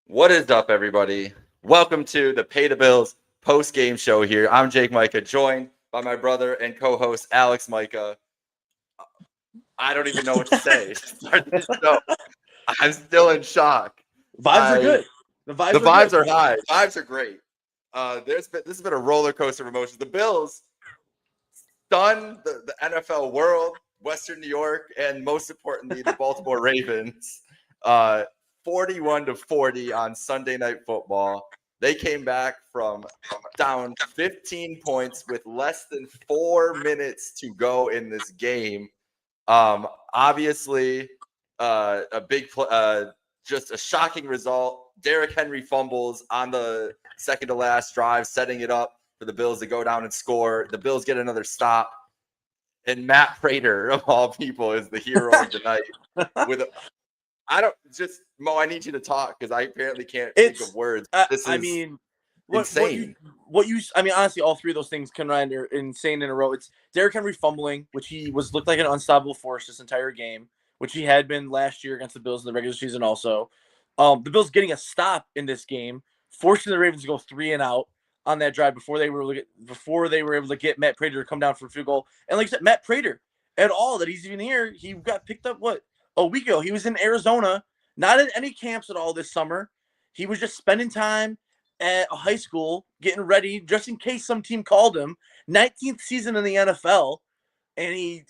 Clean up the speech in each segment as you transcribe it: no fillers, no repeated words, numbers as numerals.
What is up, everybody? Welcome to the Pay the Bills post-game show here. I'm Jake Micah, joined by my brother and co-host Alex Micah. I don't even know what to say to start this show. I'm still in shock. Vibes are good. The vibes are high. Vibes are great. This has been a roller coaster of emotions. The Bills stunned the NFL world, Western New York, and most importantly, the Baltimore Ravens. 41-40 on Sunday Night Football. They came back from down 15 points with less than 4 minutes to go in this game. Obviously, just a shocking result. Derrick Henry fumbles on the second to last drive, setting it up for the Bills to go down and score. The Bills get another stop. And Matt Prater, of all people, is the hero of the night. Mo, I need you to talk because I apparently can't think of words. Insane. Honestly, all three of those things can run insane in a row. It's Derrick Henry fumbling, which he looked like an unstoppable force this entire game, which he had been last year against the Bills in the regular season also. The Bills getting a stop in this game, forcing the Ravens to go 3 and out on that drive before they were able to get Matt Prater to come down for a field goal. And like I said, Matt Prater, at all that he's even here, he got picked up a week ago. He was in Arizona, not in any camps at all this summer. He was just spending time at a high school, getting ready, just in case some team called him. 19th season in the NFL, and he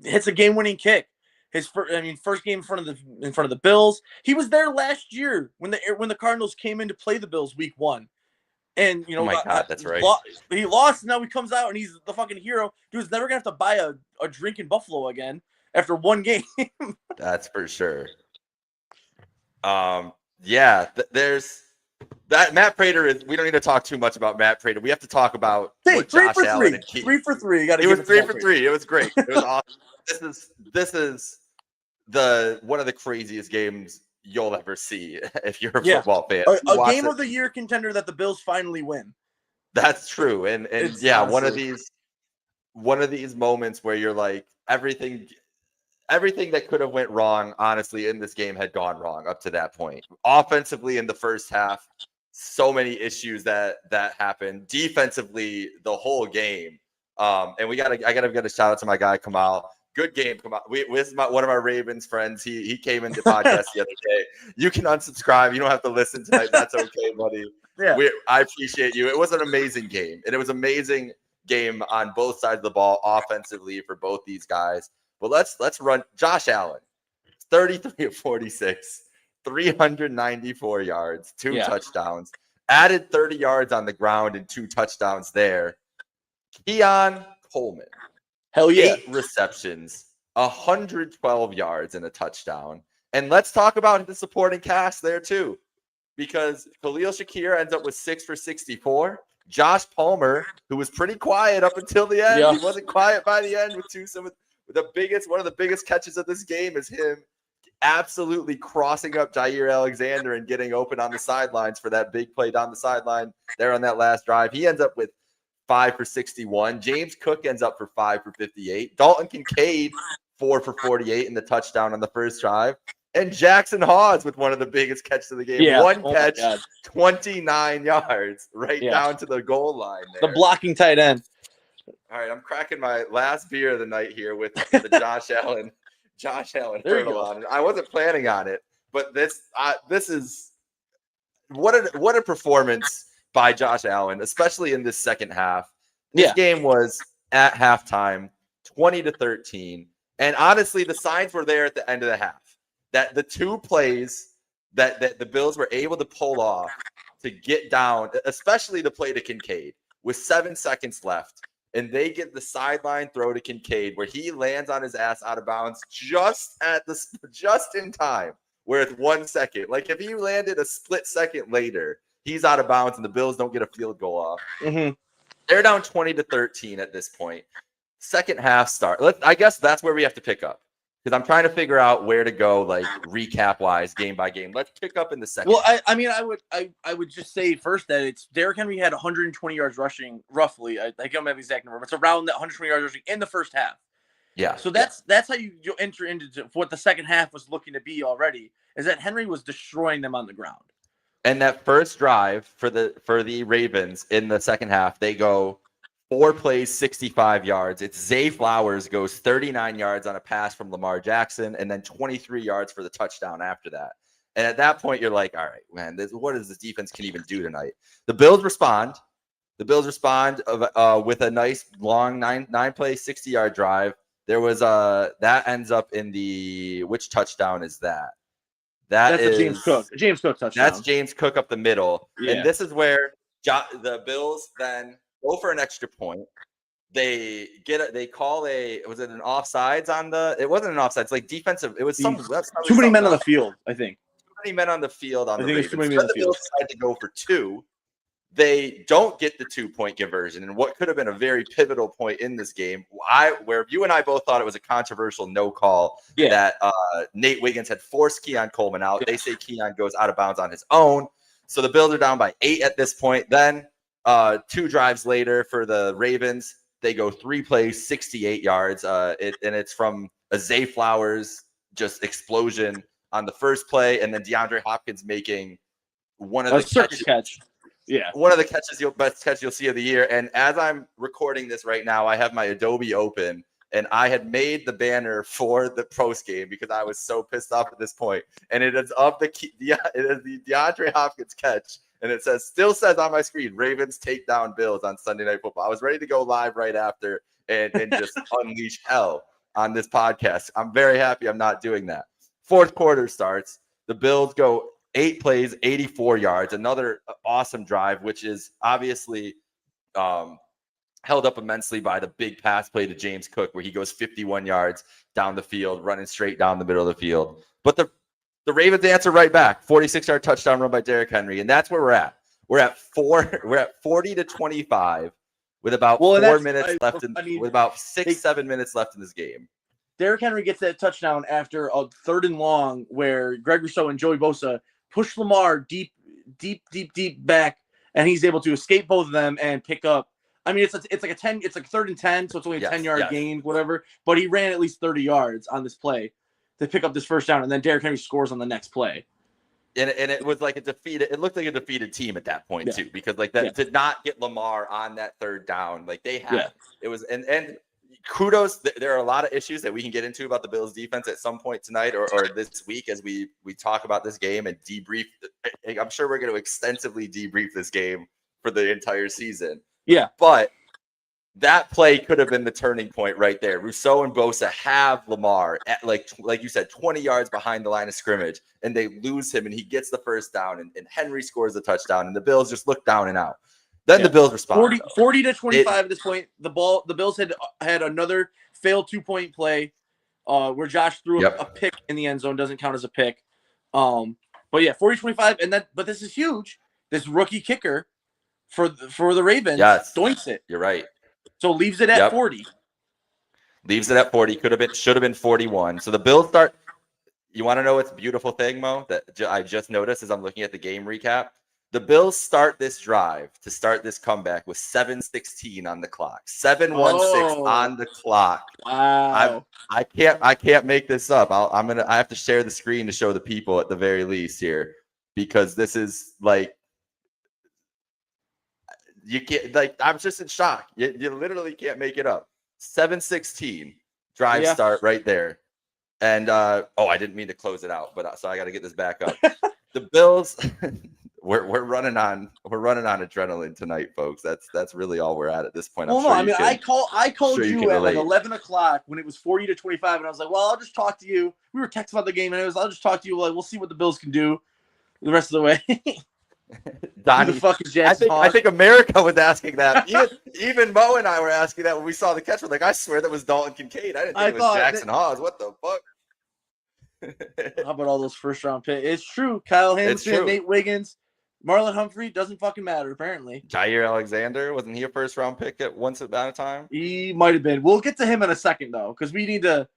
hits a game-winning kick. His first game in front of the Bills. He was there last year when the Cardinals came in to play the Bills week 1. And oh my God, that's right. He lost, and now he comes out and he's the fucking hero. Dude's never gonna have to buy a drink in Buffalo again after one game. That's for sure. There's that Matt Prater is. We don't need to talk too much about Matt Prater. We have to talk about Josh Allen and Keith. 3 for 3. You got to. It was 3 for 3. It was great. It was awesome. This is one of the craziest games you'll ever see if you're a football fan. A game of the year contender that the Bills finally win. That's true, and honestly, one of these moments where you're like everything that could have went wrong, honestly, in this game had gone wrong up to that point. Offensively, in the first half, so many issues that happened. Defensively, the whole game. And I gotta get a shout out to my guy Kamal. Good game, Kamal. This is one of our Ravens friends. He came into the podcast the other day. You can unsubscribe. You don't have to listen tonight. That's okay, buddy. Yeah, I appreciate you. It was an amazing game, and it was an amazing game on both sides of the ball offensively for both these guys. But let's run Josh Allen, 33 of 46, 394 yards, 2 touchdowns, added 30 yards on the ground and 2 touchdowns there. Keon Coleman, hell yeah, 8 receptions, 112 yards and a touchdown. And let's talk about the supporting cast there too, because Khalil Shakir ends up with 6 for 64. Josh Palmer, who was pretty quiet up until the end, he wasn't quiet by the end with one of the biggest catches of this game is him absolutely crossing up Jair Alexander and getting open on the sidelines for that big play down the sideline there on that last drive. He ends up with 5 for 61. James Cook ends up for 5 for 58. Dalton Kincaid, 4 for 48 in the touchdown on the first drive. And Jackson Hawes with one of the biggest catches of the game. Yeah. One catch, 29 yards, down to the goal line there. The blocking tight end. All right, I'm cracking my last beer of the night here with the Josh Allen hurdle on it. I wasn't planning on it, but this is what a performance by Josh Allen, especially in this second half. This game was at halftime 20-13, and honestly, the signs were there at the end of the half that the 2 plays that the Bills were able to pull off to get down, especially the play to Kincaid with 7 seconds left. And they get the sideline throw to Kincaid where he lands on his ass out of bounds just in time, where it's 1 second. Like if he landed a split second later, he's out of bounds and the Bills don't get a field goal off. Mm-hmm. They're down 20-13 at this point. Second half start. I guess that's where we have to pick up. Because I'm trying to figure out where to go, like recap-wise, game by game. Let's pick up in the second. Well, I would just say first that it's Derrick Henry had 120 yards rushing, roughly. I don't have the exact number, but it's around that 120 yards rushing in the first half. Yeah. So that's how you enter into what the second half was looking to be already. Is that Henry was destroying them on the ground. And that first drive for the Ravens in the second half, they go 4 plays, 65 yards. It's Zay Flowers goes 39 yards on a pass from Lamar Jackson, and then 23 yards for the touchdown after that. And at that point, you're like, all right, man, what does this defense can even do tonight? The Bills respond. With a nice long nine play, 60-yard drive. There was that ends up in which touchdown is that? That's a James Cook touchdown. That's James Cook up the middle. Yeah. And this is where the Bills then go for an extra point. They call was it an offsides on it wasn't an offsides, like defensive. It was too many men on the field, I think. Too many men on the field on the Ravens. Too many men on the field. Bills decided to go for 2. They don't get the 2-point conversion, and what could have been a very pivotal point in this game, where you and I both thought it was a controversial no call that Nate Wiggins had forced Keon Coleman out. They say Keon goes out of bounds on his own, so the Bills are down by 8 at this point. Then 2 drives later for the Ravens, they go 3 plays, 68 yards, and it's from a Zay Flowers just explosion on the first play, and then DeAndre Hopkins making one of the catch. Yeah, one of the best catch you'll see of the year. And as I'm recording this right now, I have my Adobe open, and I had made the banner for the Postgame because I was so pissed off at this point. And it is the DeAndre Hopkins catch, and it still says on my screen, Ravens take down Bills on Sunday Night Football. I was ready to go live right after and just unleash hell on this podcast. I'm very happy I'm not doing that. Fourth quarter starts. The Bills go 8 plays, 84 yards, another awesome drive, which is obviously held up immensely by the big pass play to James Cook, where he goes 51 yards down the field, running straight down the middle of the field. But the Ravens answer right back, 46-yard touchdown run by Derrick Henry, and that's where we're at. We're at 40-25 with about 4 minutes left, with about 6-7 minutes left in this game. Derrick Henry gets that touchdown after a 3rd and long where Greg Rousseau and Joey Bosa push Lamar deep back, and he's able to escape both of them and pick up. I mean, it's like a 10. It's like 3rd and 10, so it's only a 10-yard gain, whatever. But he ran at least 30 yards on this play to pick up this first down, and then Derrick Henry scores on the next play. And it was like it looked like a defeated team at that point too, because did not get Lamar on that 3rd down. Like they had it was and kudos. There are a lot of issues that we can get into about the Bills defense at some point tonight or this week as we talk about this game and debrief. I'm sure we're going to extensively debrief this game for the entire season. Yeah. But that play could have been the turning point right there. Rousseau and Bosa have Lamar at like you said, 20 yards behind the line of scrimmage, and they lose him, and he gets the first down, and Henry scores the touchdown, and the Bills just look down and out. Then the Bills respond. 40-25 at this point. The Bills had another failed 2-point play where Josh threw a pick in the end zone. Doesn't count as a pick. But yeah, 40-25, but this is huge. This rookie kicker for the Ravens doinks it. You're right. So leaves it at 40. Leaves it at 40. Should have been 41. So the Bills start. You want to know what's a beautiful thing, Mo, that I just noticed as I'm looking at the game recap? The Bills start this drive to start this comeback with 7:16 on the clock. 7:16 on the clock. Wow. I can't make this up. I have to share the screen to show the people at the very least here, because this is like you can't I'm just in shock. You literally can't make it up. 7:16 drive start right there. And I didn't mean to close it out, but so I got to get this back up. The Bills We're running on adrenaline tonight, folks. That's really all we're at this point. I called you at like 11 o'clock when it was 40-25, and I was like, well, I'll just talk to you. We were texting about the game, and I'll just talk to you. Like, we'll see what the Bills can do the rest of the way. Donnie, I think America was asking that. Even Mo and I were asking that when we saw the catch. We're like, I swear that was Dalton Kincaid. I didn't think it was Jackson Hawes. What the fuck? How about all those first-round picks? It's true. Kyle Hamilton, Nate Wiggins. Marlon Humphrey doesn't fucking matter, apparently. Jair Alexander, wasn't he a first-round pick at once upon a time? He might have been. We'll get to him in a second, though, because we need to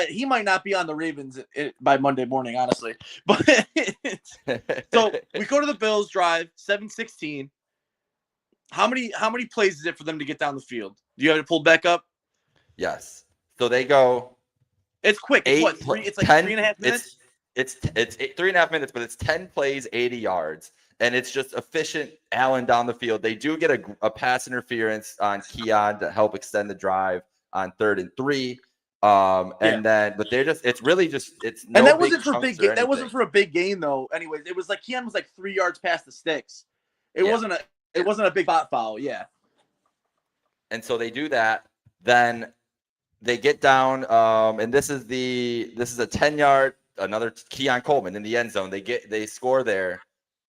he might not be on the Ravens by Monday morning, honestly. But so we go to the Bills drive, 7:16. How many plays is it for them to get down the field? Do you have it pulled back up? Yes. So they go. It's quick. It's like 3.5 minutes? It's 3.5 minutes, but it's 10 plays, 80 yards. And it's just efficient Allen down the field. They do get a pass interference on Keon to help extend the drive on 3rd and 3. And then, but it's really just, it's no and that big wasn't for chunks big. or That wasn't anything. for a big gain though. Anyways, it was like Keon was like 3 yards past the sticks. It wasn't a big spot foul. Yeah. And so they do that. Then they get down, and this is a 10-yard, another Keon Coleman in the end zone. They score there.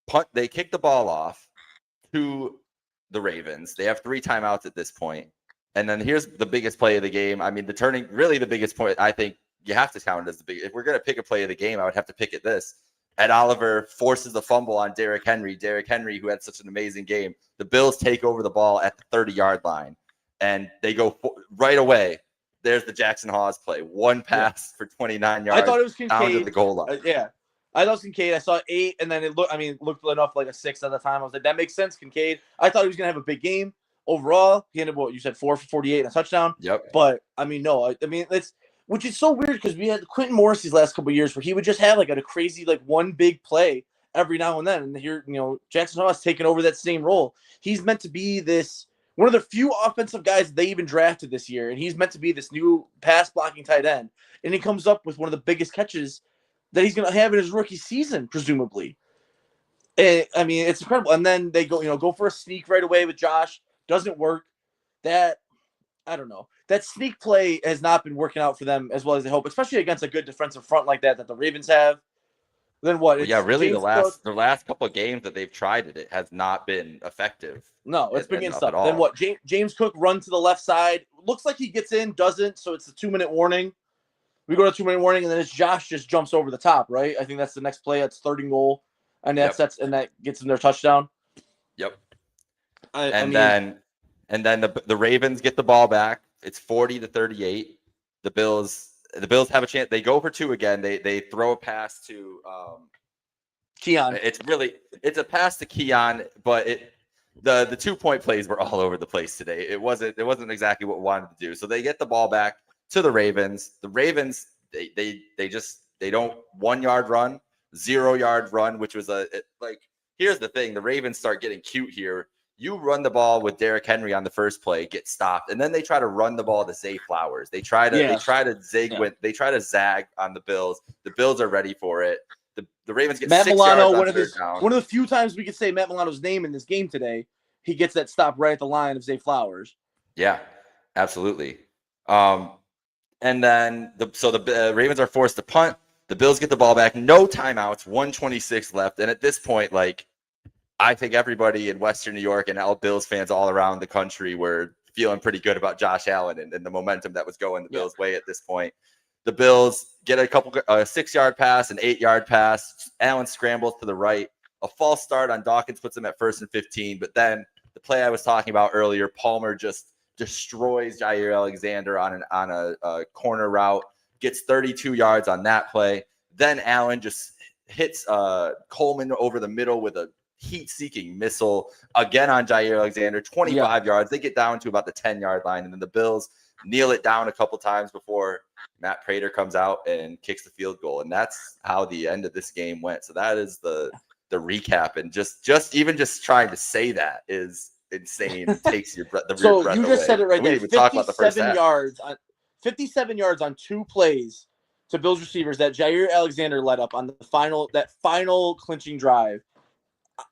Punt. They kick the ball off to the Ravens. They have 3 timeouts at this point. And then here's the biggest play of the game. I mean, the biggest point, I think you have to count it as the big. If we're going to pick a play of the game, I would have to pick it this. Ed Oliver forces the fumble on Derrick Henry. Derrick Henry, who had such an amazing game. The Bills take over the ball at the 30-yard line. And they go right away. There's the Jackson Hawes play. One pass for 29 yards. I thought it was Kincaid. Down to the goal line. I thought it was Kincaid. I saw 8, and then it looked enough like a 6 at the time. I was like, that makes sense, Kincaid. I thought he was going to have a big game overall. He ended up, you said 4 for 48 and a touchdown. Yep. But, I mean, no. I mean, which is so weird because we had Quentin Morris these last couple of years where he would just have like a crazy, like one big play every now and then. And here, Jackson Hawes taking over that same role. He's meant to be one of the few offensive guys they even drafted this year, and he's meant to be this new pass-blocking tight end. And he comes up with one of the biggest catches that he's going to have in his rookie season, presumably. I mean, it's incredible. And then they go for a sneak right away with Josh. Doesn't work. I don't know. That sneak play has not been working out for them as well as they hope, especially against a good defensive front like that the Ravens have. Then what? Really, the last couple of games that they've tried it has not been effective. No, it's been getting stuff. Then what? James Cook run to the left side. Looks like he gets in, doesn't. So it's a 2-minute warning. We go to 2-minute warning, and then it's Josh just jumps over the top, right? I think that's the next play. That's 3rd and goal, and that gets them their touchdown. Yep. And then the Ravens get the ball back. It's 40-38. The Bills have a chance. They go for 2 again. They throw a pass to Keon. It's a pass to Keon, but the 2-point plays were all over the place today. It wasn't exactly what we wanted to do. So they get the ball back to the Ravens. The Ravens they don't 1-yard run, 0-yard run, which was here's the thing. The Ravens start getting cute here. You run the ball with Derrick Henry on the first play, get stopped, and then they try to run the ball to Zay Flowers. They try to zag on the Bills. The Bills are ready for it. The Ravens get Matt 6 Milano, yards one of the few times we could say Matt Milano's name in this game today. He gets that stop right at the line of Zay Flowers. Yeah, absolutely. And then the Ravens are forced to punt. The Bills get the ball back. No timeouts. 1:26 left. And at this point, I think everybody in Western New York and all Bills fans all around the country were feeling pretty good about Josh Allen and the momentum that was going the Bills' way at this point. The Bills get a 6-yard pass, an 8-yard pass. Allen scrambles to the right. A false start on Dawkins puts him at 1st and 15. But then the play I was talking about earlier, Palmer just destroys Jair Alexander on a corner route, gets 32 yards on that play. Then Allen just hits Coleman over the middle with a heat-seeking missile again on Jair Alexander, 25 yards. They get down to about the 10-yard line, and then the Bills kneel it down a couple times before Matt Prater comes out and kicks the field goal. And that's how the end of this game went. So that is the recap. And just trying to say that is insane. It takes your breath. So you just said it right there. 57 yards on 2 plays to Bills receivers that Jair Alexander led up on that final clinching drive.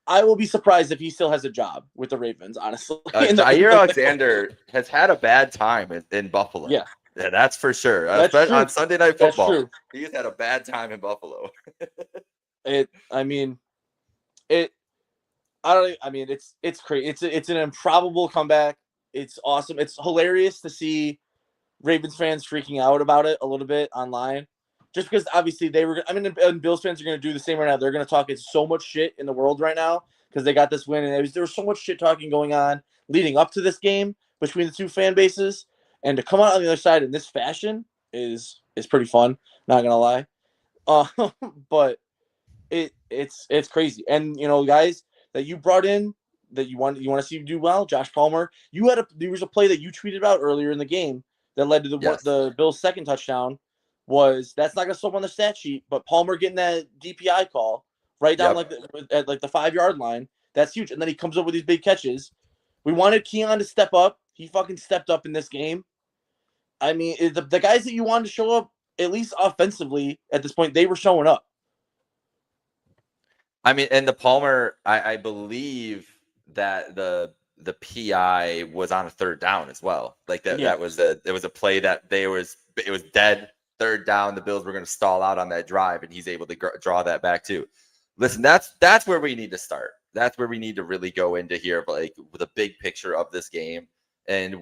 I will be surprised if he still has a job with the Ravens, honestly. Jair Alexander has had a bad time in Buffalo. Yeah, that's for sure. On Sunday Night Football, he's had a bad time in Buffalo. It's crazy. It's an improbable comeback. It's awesome. It's hilarious to see Ravens fans freaking out about it a little bit online. Just because obviously and Bills fans are going to do the same right now. They're going to talk so much shit in the world right now because they got this win. And there was so much shit talking going on leading up to this game between the two fan bases. And to come out on the other side in this fashion is pretty fun. Not going to lie. But it's crazy. And, guys that you brought in that you want to see do well, Josh Palmer, there was a play that you tweeted about earlier in the game that led to the Bills' second touchdown. was that's not going to show up on the stat sheet, but Palmer getting that DPI call right down at like the 5-yard line. That's huge. And then he comes up with these big catches. We wanted Keon to step up. He fucking stepped up in this game. I mean, the guys that you wanted to show up, at least offensively at this point, they were showing up. I mean, and the Palmer, I believe that the PI was on a third down as well. Like that was a play that it was dead third down. The Bills were going to stall out on that drive, and he's able to draw that back too. Listen, that's where we need to start. That's where we need to really go into here, like with a big picture of this game. And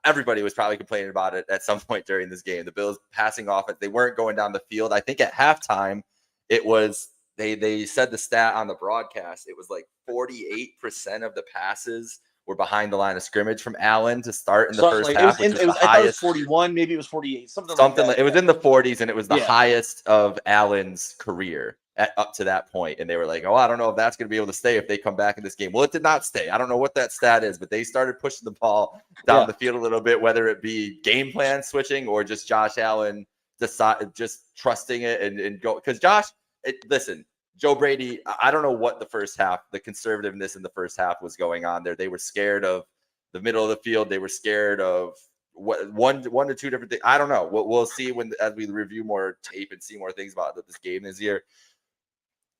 everybody was probably complaining about it at some point during this game. The Bills passing offense, they weren't going down the field. I think at halftime, it was they said the stat on the broadcast. It was like 48% of the passes were behind the line of scrimmage from Allen to start in the first half. I thought it was 41, maybe it was 48, something like that. It was in the 40s, and it was the highest of Allen's career up to that point. And they were like, oh, I don't know if that's going to be able to stay if they come back in this game. Well, it did not stay. I don't know what that stat is, but they started pushing the ball down the field a little bit, whether it be game plan switching or just Josh Allen just trusting it and go. Because listen, Joe Brady, I don't know what the conservativeness in the first half was going on there. They were scared of the middle of the field. They were scared of one to two different things. I don't know. We'll see as we review more tape and see more things about this game this year.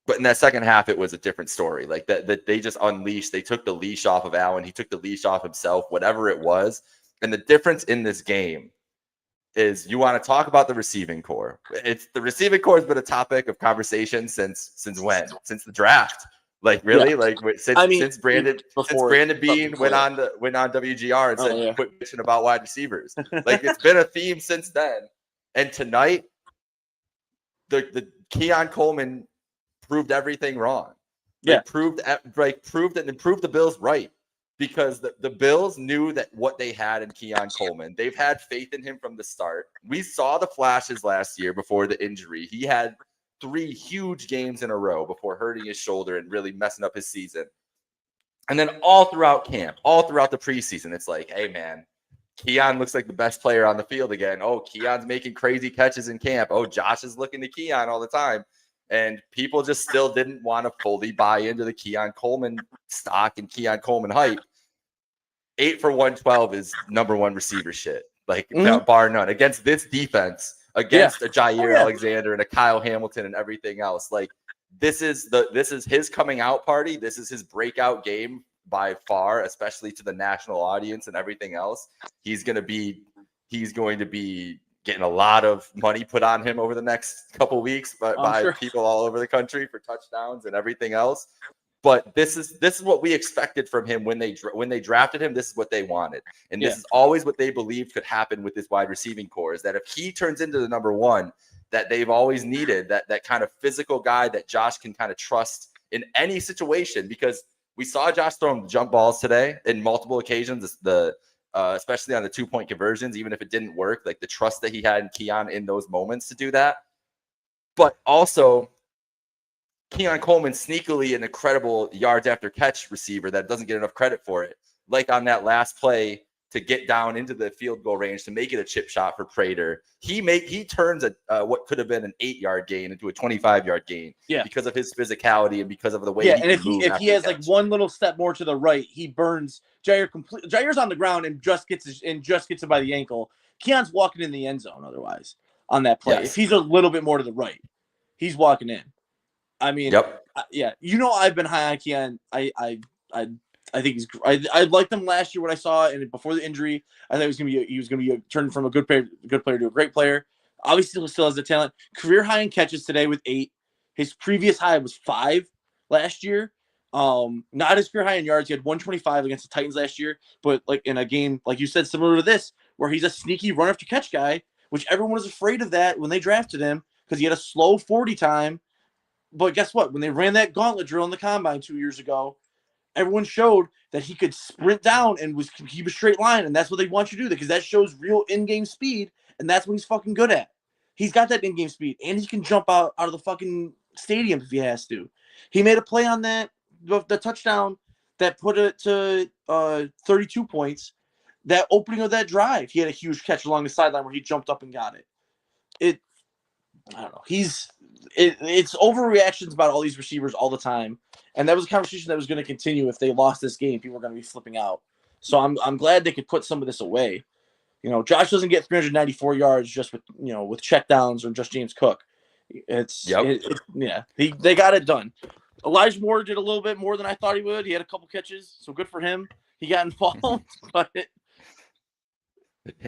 But in that second half, it was a different story. Like that they just unleashed. They took the leash off of Allen. He took the leash off himself, whatever it was. And the difference in this game is you want to talk about the receiving core. The receiving core has been a topic of conversation since when? Since the draft. Like really? Like since Brandon Beane went on WGR and said quit bitching about wide receivers. Like it's been a theme since then. And tonight, the Keon Coleman proved everything wrong. Proved the Bills right, because the Bills knew that what they had in Keon Coleman. They've had faith in him from the start. We saw the flashes last year before the injury. He had 3 huge games in a row before hurting his shoulder and really messing up his season. And then all throughout camp, all throughout the preseason, it's like, hey man, Keon looks like the best player on the field again. Oh, Keon's making crazy catches in camp. Oh, Josh is looking to Keon all the time. And people just still didn't want to fully buy into the Keon Coleman stock and Keon Coleman hype. 8 for 112 is number one receiver shit, like bar none. Against this defense, against a Jair Alexander and a Kyle Hamilton and everything else. Like this is his coming out party. This is his breakout game by far, especially to the national audience and everything else. He's going to be getting a lot of money put on him over the next couple weeks by people all over the country for touchdowns and everything else. But this is what we expected from him when they drafted him. This is what they wanted, and this is always what they believed could happen with this wide receiving core. Is that if he turns into the number one that they've always needed, that kind of physical guy that Josh can kind of trust in any situation, because we saw Josh throw him jump balls today in multiple occasions. Especially on the 2-point conversions, even if it didn't work, like the trust that he had in Keon in those moments to do that. But also, Keon Coleman sneakily an incredible yards after catch receiver that doesn't get enough credit for it. Like on that last play to get down into the field goal range to make it a chip shot for Prater. He turns what could have been an 8-yard gain into a 25-yard gain because of his physicality and because of the way he can move. If he has like one little step more to the right, he burns Jair completely. Jair's on the ground and just gets it by the ankle. Keon's walking in the end zone otherwise on that play. If he's a little bit more to the right, he's walking in. I mean, I've been high on Keon. I think I liked him last year when I saw it, and before the injury, I thought he was gonna be turning from a good player to a great player. Obviously, still has the talent. Career high in catches today with 8. His previous high was 5 last year. Not his career high in yards. He had 125 against the Titans last year, but like in a game like you said, similar to this, where he's a sneaky run after catch guy, which everyone was afraid of that when they drafted him because he had a slow 40 time. But guess what? When they ran that gauntlet drill in the combine 2 years ago, everyone showed that he could sprint down and keep a straight line, and that's what they want you to do because that shows real in-game speed, and that's what he's fucking good at. He's got that in-game speed, and he can jump out of the fucking stadium if he has to. He made a play on the touchdown that put it to 32 points. That opening of that drive, he had a huge catch along the sideline where he jumped up and got it. I don't know. It's overreactions about all these receivers all the time, and that was a conversation that was going to continue if they lost this game. People were going to be flipping out. So I'm glad they could put some of this away. Josh doesn't get 394 yards just with checkdowns or just James Cook. They got it done. Elijah Moore did a little bit more than I thought he would. He had a couple catches, so good for him. He got involved, but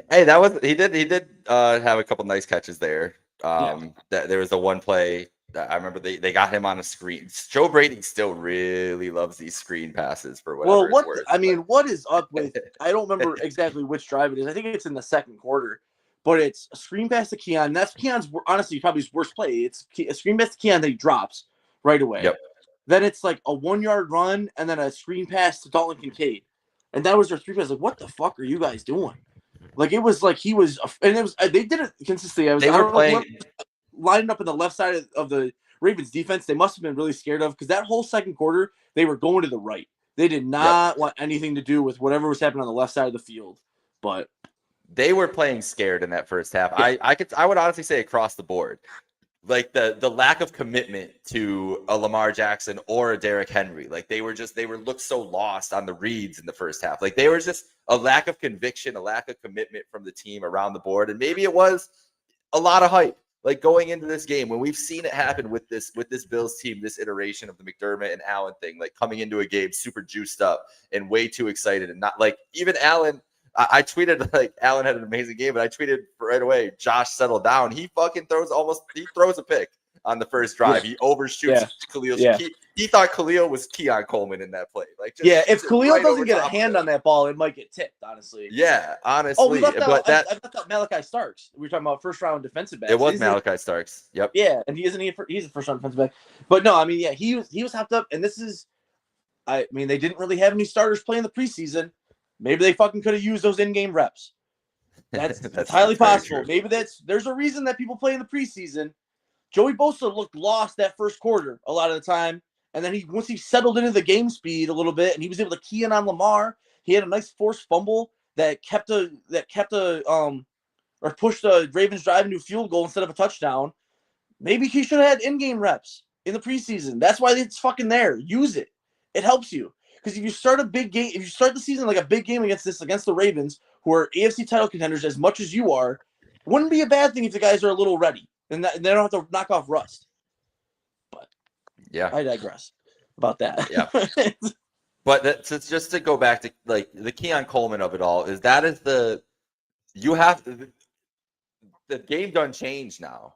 hey, he did have a couple nice catches there. That there was the one play that I remember they got him on a screen. Joe Brady still really loves these screen passes for whatever it's worth. What is up with? I don't remember exactly which drive it is. I think it's in the second quarter, but it's a screen pass to Keon. That's Keon's honestly probably his worst play. It's a screen pass to Keon that he drops right away. Yep. Then it's like a 1 yard run and then a screen pass to Dalton Kincaid, and that was their three pass. Like, what the fuck are you guys doing? Like, it was like he was, and it was they did it consistently. They were playing lined up in the left side of the Ravens defense. They must have been really scared of because that whole second quarter they were going to the right. They did not want anything to do with whatever was happening on the left side of the field. But they were playing scared in that first half. Yeah. I would honestly say across the board. Like the lack of commitment to a Lamar Jackson or a Derrick Henry. Like they looked so lost on the reads in the first half. Like they were just a lack of conviction, a lack of commitment from the team around the board. And maybe it was a lot of hype. Like going into this game, when we've seen it happen with this Bills team, this iteration of the McDermott and Allen thing, like coming into a game super juiced up and way too excited, and not like even Allen. I tweeted like Allen had an amazing game, but I tweeted right away, Josh settled down. He fucking throws a pick on the first drive. He overshoots Khalil. He thought Khalil was Keon Coleman in that play. Like, if Khalil doesn't get a hand on that ball, it might get tipped, honestly. Yeah, honestly. Oh, we left out, I left out Malachi Starks. We were talking about first round defensive back. It was Malachi Starks. Yep. Yeah, and he's a first round defensive back. But no, I mean, he was hopped up, and this is, I mean, they didn't really have any starters play in the preseason. Maybe they fucking could have used those in-game reps. That's highly possible. True. Maybe there's a reason that people play in the preseason. Joey Bosa looked lost that first quarter a lot of the time, and then once he settled into the game speed a little bit, and he was able to key in on Lamar. He had a nice forced fumble that pushed the Ravens drive into a field goal instead of a touchdown. Maybe he should have had in-game reps in the preseason. That's why it's fucking there. Use it. It helps you. Because if you start a big game, if you start the season like a big game against the Ravens, who are AFC title contenders as much as you are, wouldn't be a bad thing if the guys are a little ready and they don't have to knock off rust. But yeah, I digress about that. Yeah, but just to go back to like the Keon Coleman of it all is the game done changed now.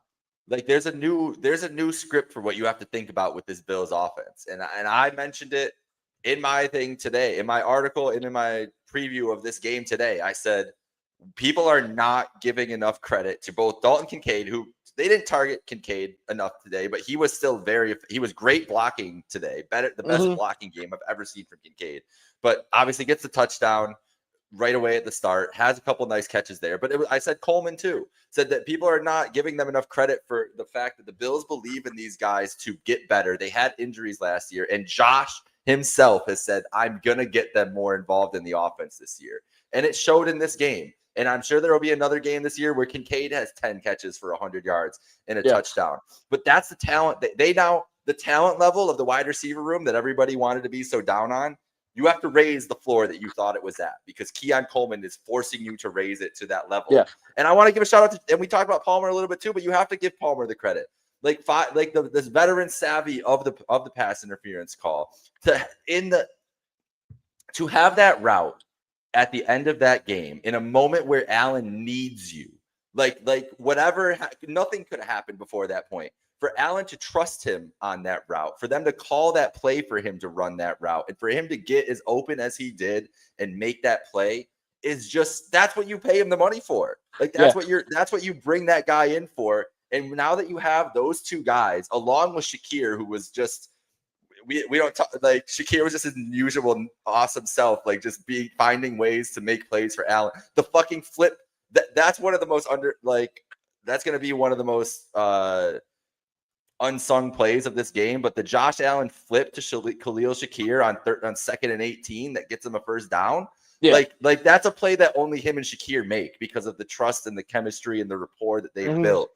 Like there's a new script for what you have to think about with this Bills offense, and I mentioned it in my thing today, in my article, and in my preview of this game today. I said people are not giving enough credit to both Dalton Kincaid, who they didn't target Kincaid enough today, but he was still he was great blocking today. The best blocking game I've ever seen from Kincaid. But obviously gets the touchdown right away at the start, has a couple nice catches there. But I said Coleman too, said that people are not giving them enough credit for the fact that the Bills believe in these guys to get better. They had injuries last year, and Josh himself has said, I'm going to get them more involved in the offense this year. And it showed in this game. And I'm sure there will be another game this year where Kincaid has 10 catches for 100 yards and a touchdown. But that's the talent. The talent level of the wide receiver room that everybody wanted to be so down on, you have to raise the floor that you thought it was at, because Keon Coleman is forcing you to raise it to that level. Yeah. And I want to give a shout out to, and we talked about Palmer a little bit too, but you have to give Palmer the credit. This veteran savvy of the pass interference call to have that route at the end of that game in a moment where Allen needs you, nothing could have happened before that point. For Allen to trust him on that route, for them to call that play for him to run that route, and for him to get as open as he did and make that play that's what you pay him the money for. That's what you bring that guy in for. And now that you have those two guys, along with Shakir, who was just, we don't talk, Shakir was just his usual awesome self, finding ways to make plays for Allen. The fucking flip, that's one of the most that's going to be one of the most unsung plays of this game. But the Josh Allen flip to Khalil Shakir on 2nd and 18 that gets him a first down, Yeah. Like that's a play that only him and Shakir make because of the trust and the chemistry and the rapport that they've built.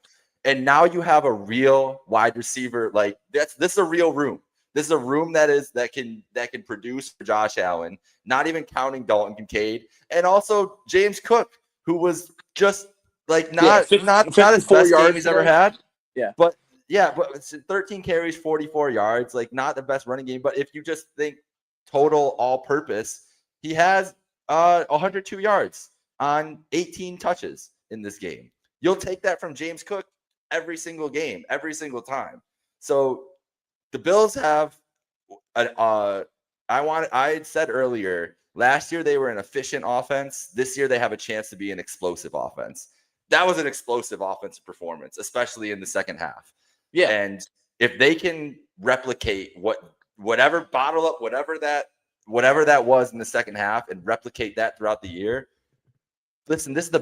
And now you have a real wide receiver. Like this is a real room. This is a room that can produce for Josh Allen, not even counting Dalton Kincaid, and also James Cook, who was just like not his 54 best game he's ever had. Yeah. But it's 13 carries, 44 yards, like not the best running game. But if you just think total all purpose, he has 102 yards on 18 touches in this game. You'll take that from James Cook every single game, every single time. So the Bills have I had said earlier, last year they were an efficient offense. This year they have a chance to be an explosive offense. That was an explosive offensive performance, especially in the second half. Yeah. And if they can replicate whatever that was in the second half and replicate that throughout the year, listen, this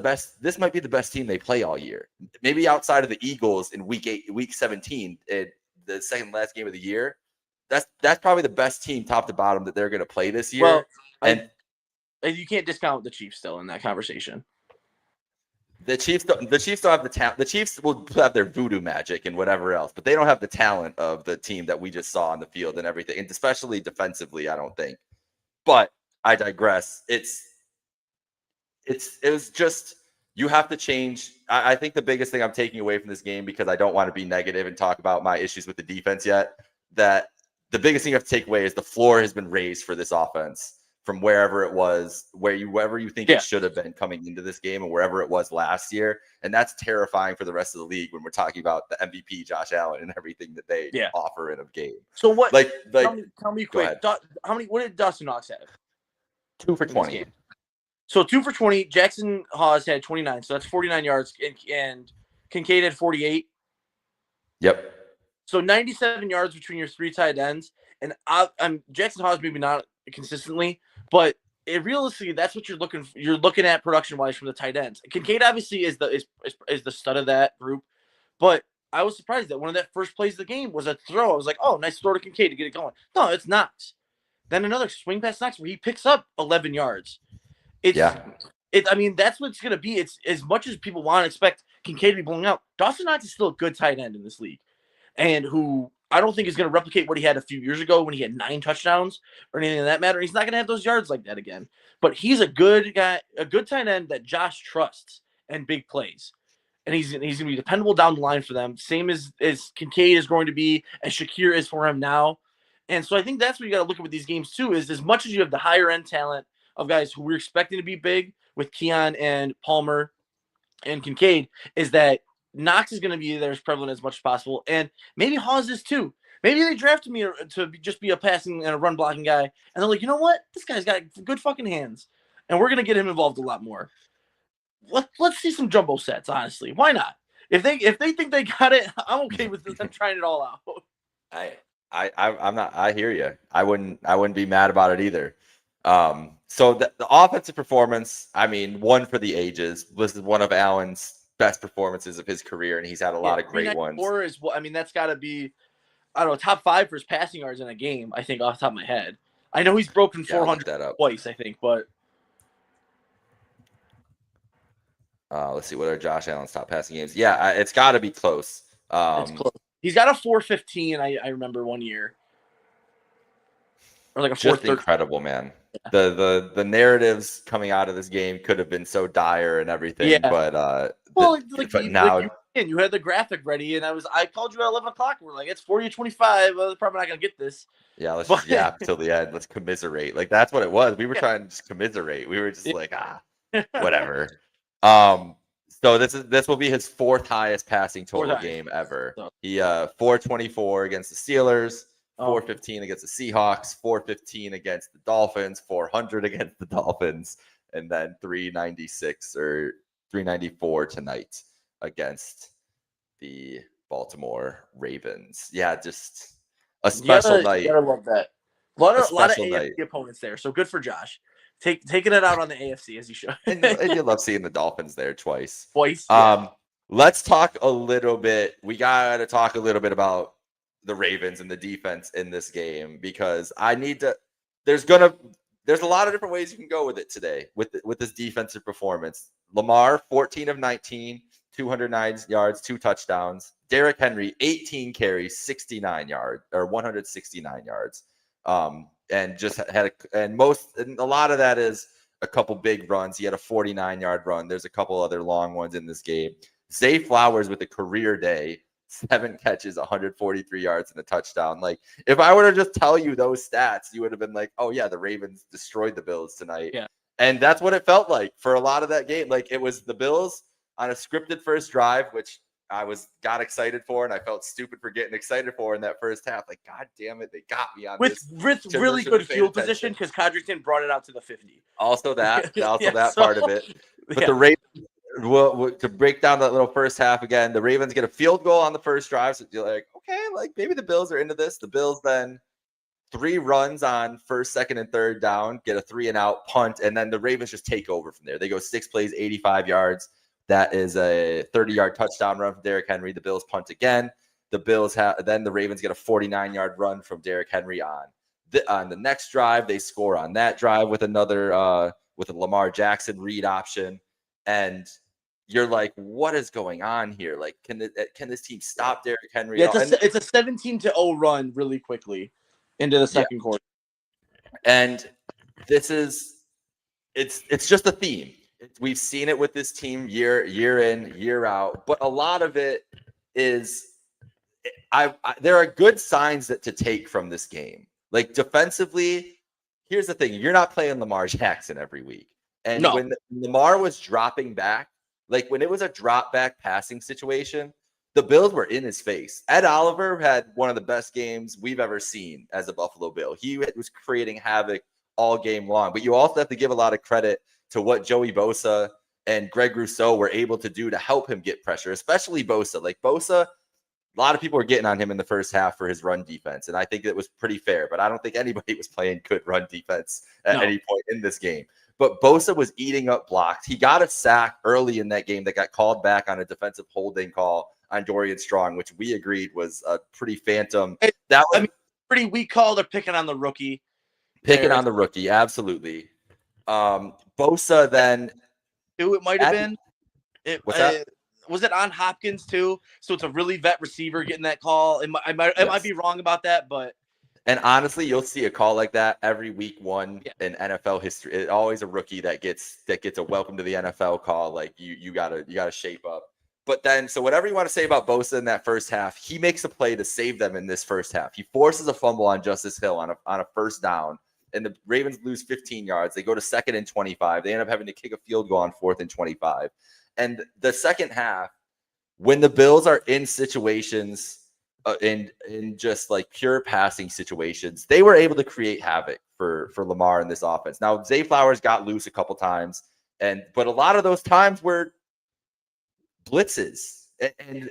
might be the best team they play all year. Maybe outside of the Eagles in week 17, the second last game of the year. That's probably the best team top to bottom that they're going to play this year. Well, and you can't discount the Chiefs still in that conversation. The Chiefs don't have the talent. The Chiefs will have their voodoo magic and whatever else, but they don't have the talent of the team that we just saw on the field and everything, and especially defensively, I don't think. But I digress. It was just, you have to change. I think the biggest thing I'm taking away from this game, because I don't want to be negative and talk about my issues with the defense yet, that the biggest thing you have to take away is the floor has been raised for this offense from wherever it was, wherever you think it should have been coming into this game and wherever it was last year. And that's terrifying for the rest of the league when we're talking about the MVP, Josh Allen, and everything that they offer in a game. So what, tell me quick, what did Dustin Hawks have? 2 for 20. So 2 for 20. Jackson Hawes had 29, so that's 49 yards, and Kincaid had 48. Yep. So 97 yards between your three tight ends, and I'm Jackson Hawes maybe not consistently, but realistically, that's what you're looking at production wise from the tight ends. Kincaid obviously is the stud of that group, but I was surprised that one of that first plays of the game was a throw. I was like, oh, nice throw to Kincaid to get it going. No, it's Knox. Then another swing pass Knox where he picks up 11 yards. I mean, that's what it's going to be. It's as much as people want to expect Kincaid to be blowing out. Dawson Knox is still a good tight end in this league, and who I don't think is going to replicate what he had a few years ago when he had 9 touchdowns or anything of that matter. He's not going to have those yards like that again. But he's a good guy, a good tight end that Josh trusts and big plays. And he's going to be dependable down the line for them, same as Kincaid is going to be, as Shakir is for him now. And so I think that's what you got to look at with these games too, is as much as you have the higher end talent of guys who we're expecting to be big with Keon and Palmer and Kincaid, is that Knox is going to be there as prevalent as much as possible. And maybe Hawes is too. Maybe they drafted me to just be a passing and a run blocking guy. And they're like, you know what? This guy's got good fucking hands. And we're going to get him involved a lot more. Let's see some jumbo sets, honestly. Why not? If they think they got it, I'm okay with them trying it all out. I'm not. I hear you. I wouldn't be mad about it either. So the offensive performance, I mean, one for the ages. This is one of Allen's best performances of his career, and he's had a lot of great ones. That's got to be, I don't know, top 5 for his passing yards in a game, I think, off the top of my head. I know he's broken 400 twice, I think, but let's see, what are Josh Allen's top passing games? Yeah, it's got to be close. It's close. He's got a 415, I remember one year. Or like a 413. Just incredible, man. Yeah. The narratives coming out of this game could have been so dire and everything, but now you had the graphic ready, and I called you at 11 o'clock. We're like, it's 40-25. Well, probably not gonna get this. Yeah, let's just yap till the end. Let's commiserate. Like that's what it was. We were trying to just commiserate. We were just like, whatever. So this will be his 4th highest passing total game ever. He 424 against the Steelers, 415 against the Seahawks, 415 against the Dolphins, 400 against the Dolphins, and then 396 or 394 tonight against the Baltimore Ravens. Yeah, just a special night. You gotta love that. A lot of AFC opponents there, so good for Josh. Taking it out on the AFC as you should. and you love seeing the Dolphins there twice. Yeah. Let's talk a little bit. We got to talk a little bit about the Ravens and the defense in this game, because there's a lot of different ways you can go with it today with this defensive performance. Lamar, 14 of 19, 209 yards, 2 touchdowns. Derrick Henry, 18 carries, 69 yards or 169 yards. And just had and a lot of that is a couple big runs. He had a 49-yard run. There's a couple other long ones in this game. Zay Flowers with a career day, 7 catches, 143 yards and a touchdown. Like, if I were to just tell you those stats, you would have been like, oh yeah, the Ravens destroyed the Bills tonight. Yeah. And that's what it felt like for a lot of that game. Like, it was the Bills on a scripted first drive, which I got excited for, and I felt stupid for getting excited for in that first half. Like, God damn it, they got me on with really good field position because Codrington brought it out to the 50. Also that part of it. But the Ravens, to break down that little first half again, the Ravens get a field goal on the first drive. So you're like, okay, like maybe the Bills are into this. The Bills then 3 runs on first, second, and third down, get a 3-and-out punt, and then the Ravens just take over from there. They go 6 plays, 85 yards. That is a 30-yard touchdown run from Derrick Henry. The Bills punt again. Then the Ravens get a 49-yard run from Derrick Henry on the next drive. They score on that drive with another with a Lamar Jackson read option, and you're like, what is going on here? Like, can this team stop Derrick Henry? Yeah, it's a 17-0 run really quickly into the second quarter, and this is it's just a theme. We've seen it with this team year in, year out, but a lot of it is there are good signs to take from this game. Like, defensively, here's the thing. You're not playing Lamar Jackson every week. And when Lamar was dropping back, like when it was a drop back passing situation, the Bills were in his face. Ed Oliver had one of the best games we've ever seen as a Buffalo Bill. He was creating havoc all game long, but you also have to give a lot of credit to what Joey Bosa and Greg Rousseau were able to do to help him get pressure, especially Bosa. Like, Bosa, a lot of people were getting on him in the first half for his run defense, and I think it was pretty fair, but I don't think anybody was playing good run defense at any point in this game. But Bosa was eating up blocks. He got a sack early in that game that got called back on a defensive holding call on Dorian Strong, which we agreed was a pretty phantom. Pretty weak call. They're picking on the rookie. On the rookie, absolutely. Bosa then. Who it might have been. What's that? Was it on Hopkins too? So it's a really vet receiver getting that call. I might be wrong about that, but. And honestly, you'll see a call like that every week one in NFL history. It's always a rookie that gets a welcome to the NFL call. Like, you gotta shape up. But then, so whatever you want to say about Bosa in that first half, he makes a play to save them in this first half. He forces a fumble on Justice Hill on a first down, and the Ravens lose 15 yards. They go to 2nd and 25. They end up having to kick a field goal on 4th and 25. And the second half, when the Bills are in situations, in just like pure passing situations, they were able to create havoc for Lamar in this offense. Now, Zay Flowers got loose a couple times, but a lot of those times were blitzes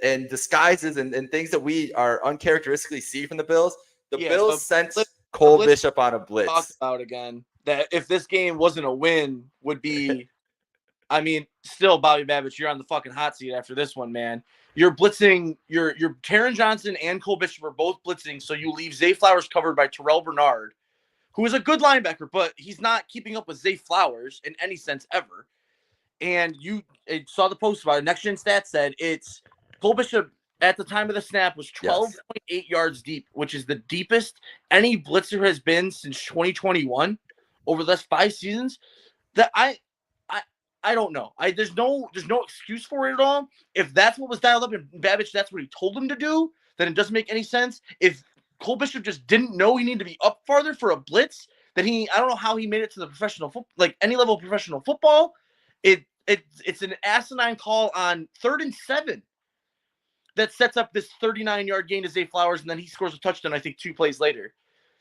and disguises and things that we are uncharacteristically see from the Bills. The Bills sent Cole Bishop on a blitz. Talk about again that if this game wasn't a win, would be. I mean, still, Bobby Babbitt, you're on the fucking hot seat after this one, man. You're blitzing. You're Taron Johnson and Cole Bishop are both blitzing, so you leave Zay Flowers covered by Terrell Bernard, who is a good linebacker, but he's not keeping up with Zay Flowers in any sense ever. And you saw the post about it. Next Gen Stats said it's Cole Bishop at the time of the snap was 12.8 yards deep, which is the deepest any blitzer has been since 2021 over the last 5 seasons. That I don't know. There's no excuse for it at all. If that's what was dialed up and Babbage, that's what he told him to do, then it doesn't make any sense. If Cole Bishop just didn't know he needed to be up farther for a blitz, then I don't know how he made it to the professional like any level of professional football. It's an asinine call on 3rd and 7 that sets up this 39-yard gain to Zay Flowers, and then he scores a touchdown, I think, 2 plays later.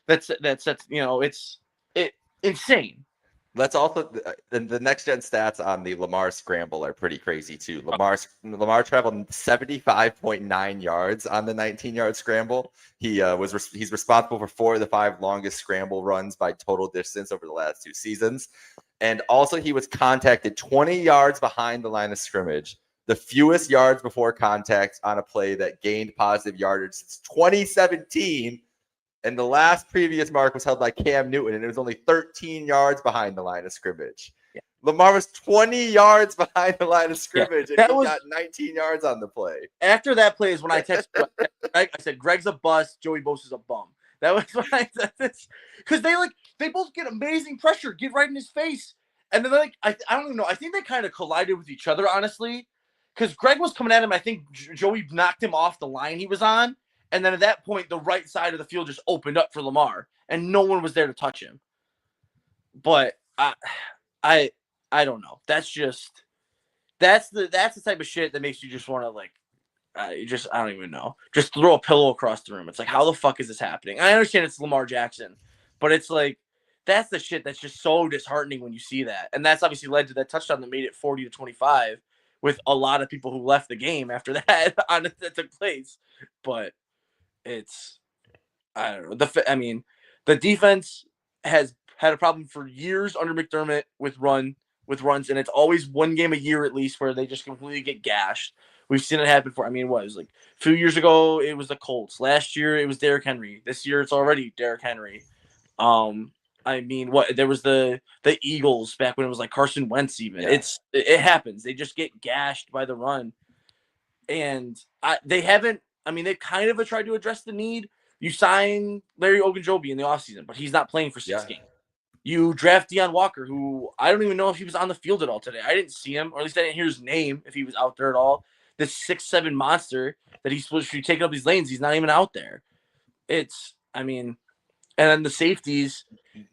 That sets, it's insane. Let's also the next gen stats on the Lamar scramble are pretty crazy too. Lamar traveled 75.9 yards on the 19-yard scramble. He's responsible for 4 of the 5 longest scramble runs by total distance over the last 2 seasons. And also he was contacted 20 yards behind the line of scrimmage, the fewest yards before contact on a play that gained positive yardage since 2017. And the last previous mark was held by Cam Newton, and it was only 13 yards behind the line of scrimmage. Yeah. Lamar was 20 yards behind the line of scrimmage, and he got 19 yards on the play. After that play is when I texted Greg. I said, Greg's a bust, Joey Bosa's a bum. That was when I said this. Because they both get amazing pressure, get right in his face. And then I don't even know. I think they kind of collided with each other, honestly. Because Greg was coming at him. I think Joey knocked him off the line he was on. And then at that point, the right side of the field just opened up for Lamar, and no one was there to touch him. But I don't know. That's the type of shit that makes you just want to I don't even know. Just throw a pillow across the room. It's like, how the fuck is this happening? I understand it's Lamar Jackson, but it's like that's the shit that's just so disheartening when you see that, and that's obviously led to that touchdown that made it 40-25, with a lot of people who left the game after that that took place, but. I don't know. The defense has had a problem for years under McDermott with runs, and it's always one game a year at least where they just completely get gashed. We've seen it happen before. What was it, a few years ago it was the Colts. Last year it was Derrick Henry. This year it's already Derrick Henry. There was the Eagles back when it was Carson Wentz even. Yeah. It happens. They just get gashed by the run. And they haven't. They kind of tried to address the need. You sign Larry Ogunjobi in the offseason, but he's not playing for 6 games. You draft Deion Walker, who I don't even know if he was on the field at all today. I didn't see him, or at least I didn't hear his name if he was out there at all. This 6'7" monster that he's supposed to be taking up these lanes, he's not even out there. And then the safeties.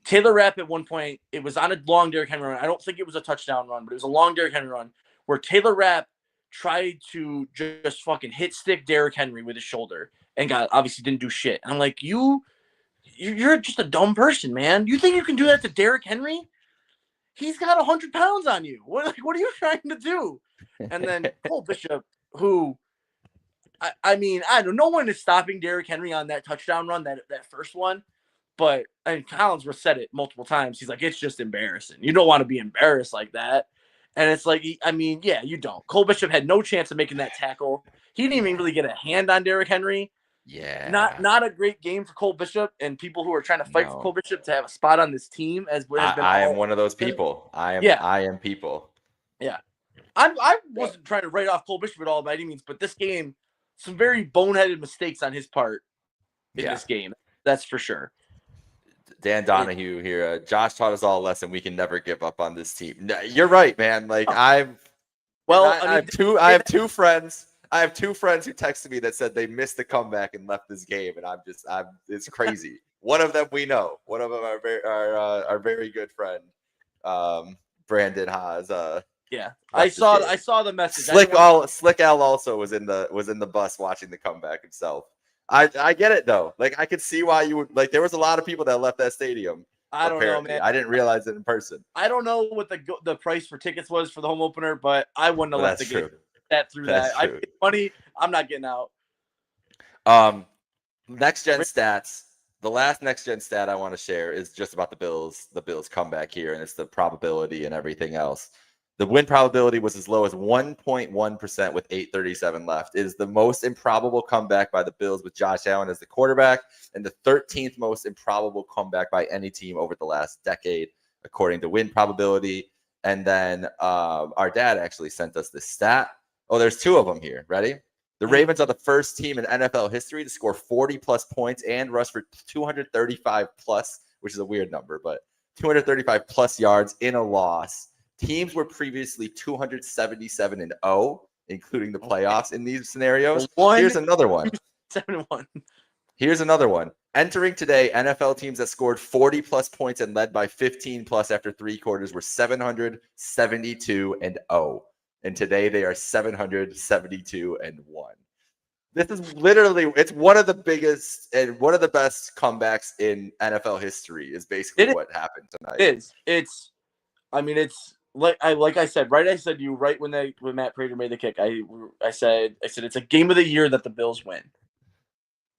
Taylor Rapp at one point, it was on a long Derrick Henry run. I don't think it was a touchdown run, but it was a long Derrick Henry run where Taylor Rapp tried to just fucking hit stick Derrick Henry with his shoulder and obviously didn't do shit. And I'm like, you're just a dumb person, man. You think you can do that to Derrick Henry? He's got 100 pounds on you. What are you trying to do? And then Cole Bishop, who, I don't know. No one is stopping Derrick Henry on that touchdown run, that first one. But Collinsworth said it multiple times. He's like, it's just embarrassing. You don't want to be embarrassed like that. And it's like, you don't. Cole Bishop had no chance of making that tackle. He didn't even really get a hand on Derrick Henry. Yeah. Not a great game for Cole Bishop and people who are trying to fight for Cole Bishop to have a spot on this team. I am one of those people. I am people. Yeah. I wasn't trying to write off Cole Bishop at all by any means, but this game, some very boneheaded mistakes on his part in this game. That's for sure. Dan Donahue here. Josh taught us all a lesson. We can never give up on this team. No, you're right, man. I have two friends. I have two friends who texted me that said they missed the comeback and left this game, and it's crazy. One of them we know. One of them our very good friend, Brandon Haas. I saw the message. Slick Al also was in the bus watching the comeback himself. I get it though. I could see why you would there was a lot of people that left that stadium. I don't know, man. I didn't realize it in person. I don't know what the price for tickets was for the home opener, but I wouldn't have left the game through that. I paid money. I'm not getting out. Next gen stats. The last next gen stat I want to share is just about the Bills. The Bills comeback here, and it's the probability and everything else. The win probability was as low as 1.1% with 8:37 left. It is the most improbable comeback by the Bills with Josh Allen as the quarterback, and the 13th most improbable comeback by any team over the last decade, according to win probability. And then our dad actually sent us this stat. Oh, there's two of them here. Ready? The Ravens are the first team in NFL history to score 40-plus points and rush for 235-plus, which is a weird number, but 235-plus yards in a loss. Teams were previously 277-0, including the playoffs in these scenarios. Here's another one. 7-1. Here's another one. Entering today, NFL teams that scored 40-plus points and led by 15-plus after 3 quarters were 772-0. And today they are 772-1. This is literally, it's one of the biggest and one of the best comebacks in NFL history is basically what happened tonight. It's like I said to you right when Matt Prater made the kick. I said it's a game of the year that the Bills win.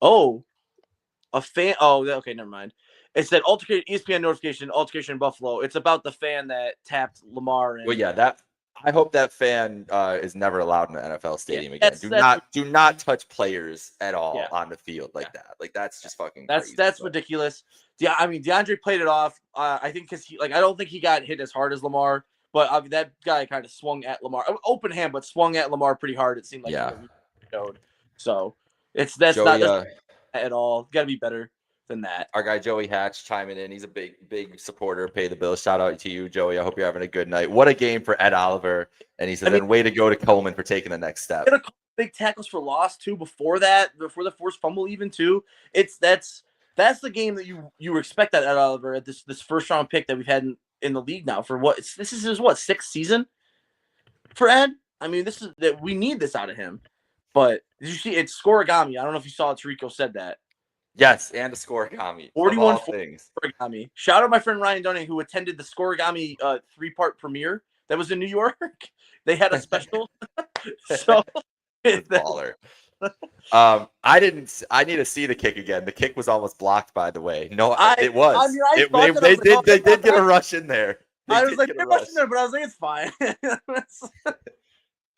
Oh, okay, never mind. It said ESPN notification, altercation in Buffalo. It's about the fan that tapped Lamar. Well, yeah, that I hope that fan is never allowed in the NFL stadium again. Do not touch players at all on the field like that. Like that's just fucking crazy. That's ridiculous. Yeah, I mean DeAndre played it off. I think because I don't think he got hit as hard as Lamar, but that guy kind of swung at Lamar, open hand, but swung at Lamar pretty hard. It seemed like showed. So that's Joey, not at all. Got to be better than that. Our guy Joey Hatch chiming in. He's a big supporter. Pay the bills. Shout out to you, Joey. I hope you're having a good night. What a game for Ed Oliver. And he says, and way to go to Coleman for taking the next step. Big tackles for loss too. Before the forced fumble, even too. That's the game that you expect that Ed Oliver at this first round pick that we've had in the league now for this is his sixth season for Ed. I mean, we need this out of him. But did you see it's scoregami? I don't know if you saw it. Tarico said that. Yes, and a scoregami. 41 things. Scoregami. Shout out my friend Ryan Dunning who attended the scoregami 3-part premiere that was in New York. They had a special. So baller. I need to see the kick again. The kick was almost blocked, by the way. No, it was. They did get a rush in there. I was like, they're rushing there, but I was like, it's fine.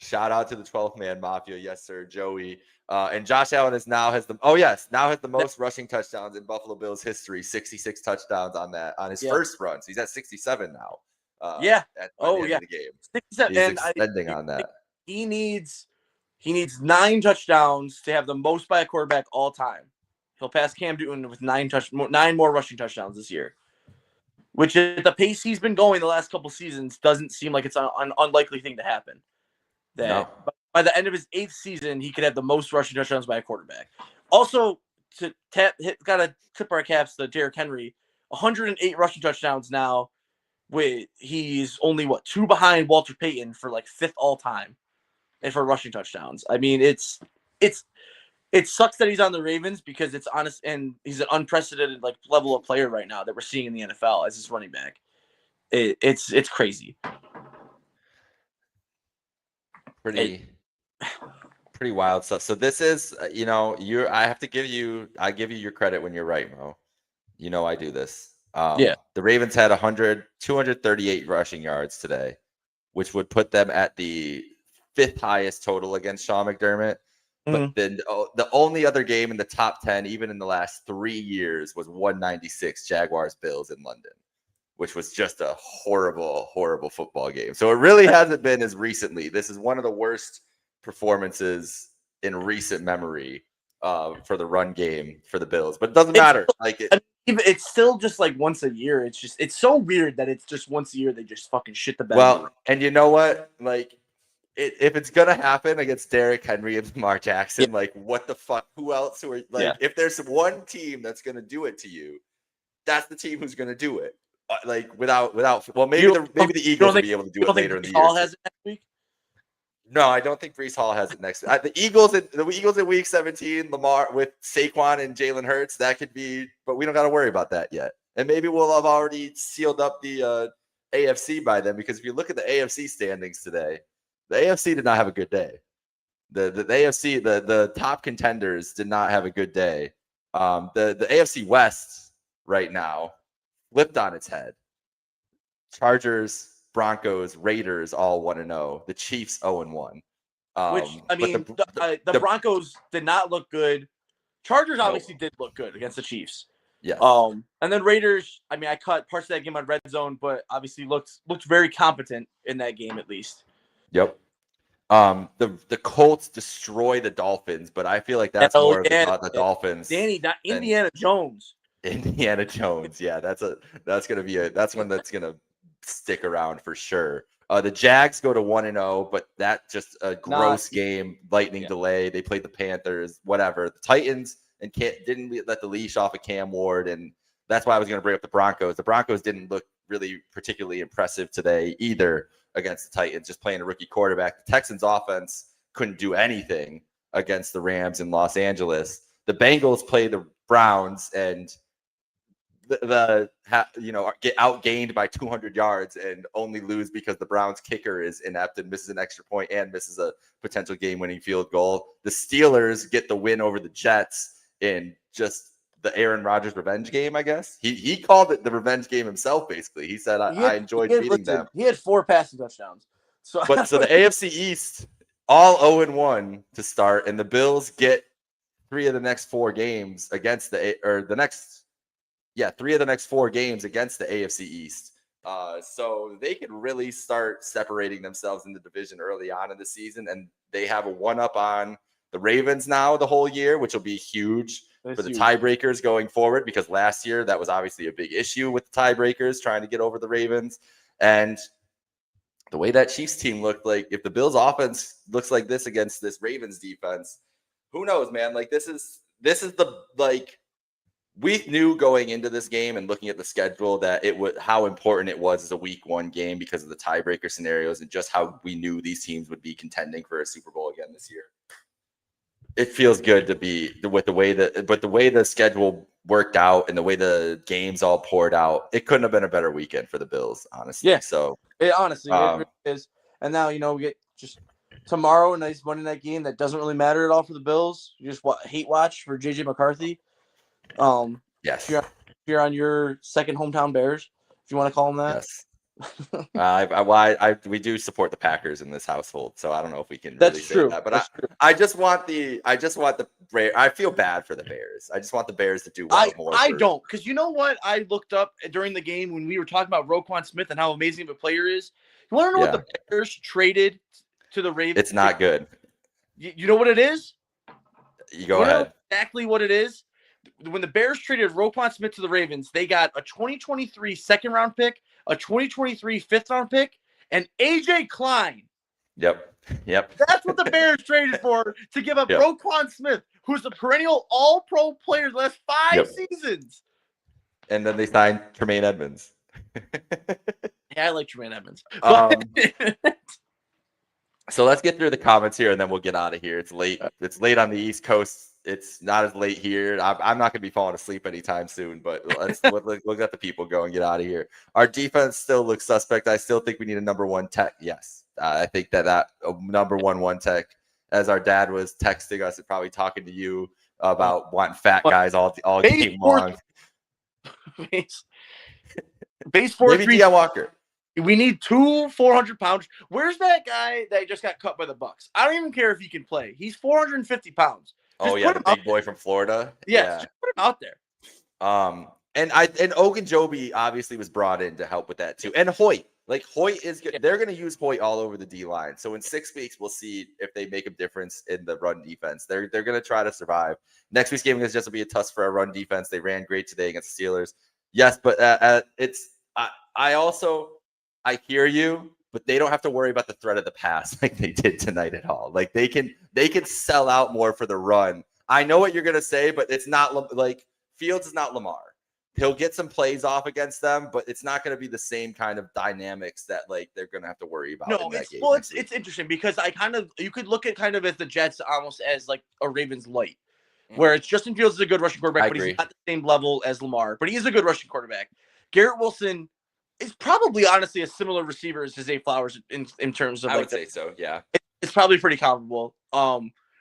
Shout out to the 12th man mafia, yes sir, Joey. And Josh Allen now has the most rushing touchdowns in Buffalo Bills history. 66 touchdowns on his first run. So he's at 67 now. At the end of the game. 67. He's extending on that. He needs 9 touchdowns to have the most by a quarterback all time. He'll pass Cam Newton with 9 more rushing touchdowns this year, which at the pace he's been going the last couple seasons doesn't seem like it's an unlikely thing to happen. By the end of his 8th season, he could have the most rushing touchdowns by a quarterback. Also, gotta tip our caps to Derrick Henry, 108 rushing touchdowns now. He's only 2 behind Walter Payton for 5th all time, and for rushing touchdowns. I mean, it sucks that he's on the Ravens because it's honest and he's an unprecedented level of player right now that we're seeing in the NFL as his running back. It's crazy. Pretty wild stuff. So this is, I give you your credit when you're right, Mo. I do this. The Ravens had 238 rushing yards today, which would put them at the 5th highest total against Sean McDermott. But then the only other game in the top 10, even in the last 3 years, was 196 Jaguars Bills in London, which was just a horrible, horrible football game. So it really hasn't been as recently. This is one of the worst performances in recent memory for the run game for the Bills. But it doesn't matter. It's still just once a year. It's so weird that it's just once a year they just fucking shit the bed. Well, and you know what? If it's gonna happen against Derrick Henry and Lamar Jackson, what the fuck? Who else? If there's one team that's gonna do it to you, that's the team who's gonna do it. Without. Well, maybe the Eagles will be able to do it later in the year. Has it next week? No, I don't think Breece Hall has it next week. The Eagles in Week 17, Lamar with Saquon and Jalen Hurts, that could be, but we don't got to worry about that yet. And maybe we'll have already sealed up the AFC by then, because if you look at the AFC standings today, the AFC did not have a good day. The AFC, the top contenders did not have a good day. The AFC West right now flipped on its head. Chargers, Broncos, Raiders all 1-0. The Chiefs 0-1. Which I mean, the Broncos did not look good. Chargers obviously did look good against the Chiefs. Yes. And then Raiders. I mean, I caught parts of that game on Red Zone, but obviously looked very competent in that game at least. Yep. The Colts destroy the Dolphins, but I feel like that's more about the Dolphins. Indiana Jones. Indiana Jones. Yeah, that's one that's gonna stick around for sure. The Jags go to 1-0, but that just a gross game, lightning delay. They played the Panthers, whatever. The Titans didn't let the leash off of Cam Ward, and that's why I was going to bring up the Broncos. The Broncos didn't look really particularly impressive today either against the Titans, just playing a rookie quarterback. The Texans offense couldn't do anything against the Rams in Los Angeles. The Bengals play the Browns and get outgained by 200 yards and only lose because the Browns kicker is inept and misses an extra point and misses a potential game-winning field goal. The Steelers get the win over the Jets in just the Aaron Rodgers revenge game, I guess. He called it the revenge game himself, basically. He said, I enjoyed beating them. He had 4 passing touchdowns. So the AFC East all 0-1 to start, and the Bills get 3 of the next 4 games against three of the next 4 games against the AFC East. So they could really start separating themselves in the division early on in the season, and they have a 1-up on the Ravens now the whole year, which will be huge for the tiebreakers going forward, because last year that was obviously a big issue with the tiebreakers trying to get over the Ravens. And the way that Chiefs team looked, like if the Bills offense looks like this against this Ravens defense, who knows, man? Like this is the we knew going into this game and looking at the schedule that how important it was as a week 1 game because of the tiebreaker scenarios and just how we knew these teams would be contending for a Super Bowl again this year. It feels good to be with the way the schedule worked out and the way the games all poured out. It couldn't have been a better weekend for the Bills, honestly. Yeah. So it really is. And now, we get just tomorrow a nice Monday night game that doesn't really matter at all for the Bills. You just hate watch for JJ McCarthy. Yes. If you're on your second hometown Bears, if you want to call them that. Yes. We do support the Packers in this household, so I don't know if we can really say that. But I just want the I feel bad for the Bears. I just want the Bears to do well more. I don't, because you know what I looked up during the game when we were talking about Roquan Smith and how amazing of a player is. You want to know what the Bears traded to the Ravens? It's not good. You know what it is? You go ahead. Exactly what it is. When the Bears traded Roquan Smith to the Ravens, they got a 2023 second-round pick, a 2023 fifth-round pick, and A.J. Klein. Yep. That's what the Bears traded for, to give up Roquan Smith, who's a perennial all-pro player the last 5 seasons. And then they signed Tremaine Edmonds. Yeah, I like Tremaine Edmonds. So let's get through the comments here, and then we'll get out of here. It's late. It's late on the East Coast. It's not as late here. I'm not going to be falling asleep anytime soon, but let's look at the people go and get out of here. Our defense still looks suspect. I still think we need a number 1 tech. Yes. I think that number 1 tech, as our dad was texting us and probably talking to you about wanting fat guys all game long. Base 4. Maybe Deion Walker. We need 2 400-pound. Where's that guy that just got cut by the Bucs? I don't even care if he can play. He's 450 pounds. Just the big boy from Florida. Yes, just put him out there. And Ogunjobi obviously was brought in to help with that too. And Hoyt is good. They're going to use Hoyt all over the D line. So in 6 weeks, we'll see if they make a difference in the run defense. They're going to try to survive. Next week's game is just to be a test for a run defense. They ran great today against the Steelers. Yes, but I hear you, but they don't have to worry about the threat of the pass like they did tonight at all. Like they can sell out more for the run. I know what you're going to say, but it's not like Fields is not Lamar. He'll get some plays off against them, but it's not going to be the same kind of dynamics that they're going to have to worry about. No, it's interesting because you could look at kind of as the Jets almost as like a Ravens light, where it's Justin Fields is a good rushing quarterback, but he's not the same level as Lamar, but he is a good rushing quarterback. Garrett Wilson is probably honestly a similar receiver as Zay Flowers in terms of. I would say so. Yeah, it's probably pretty comparable.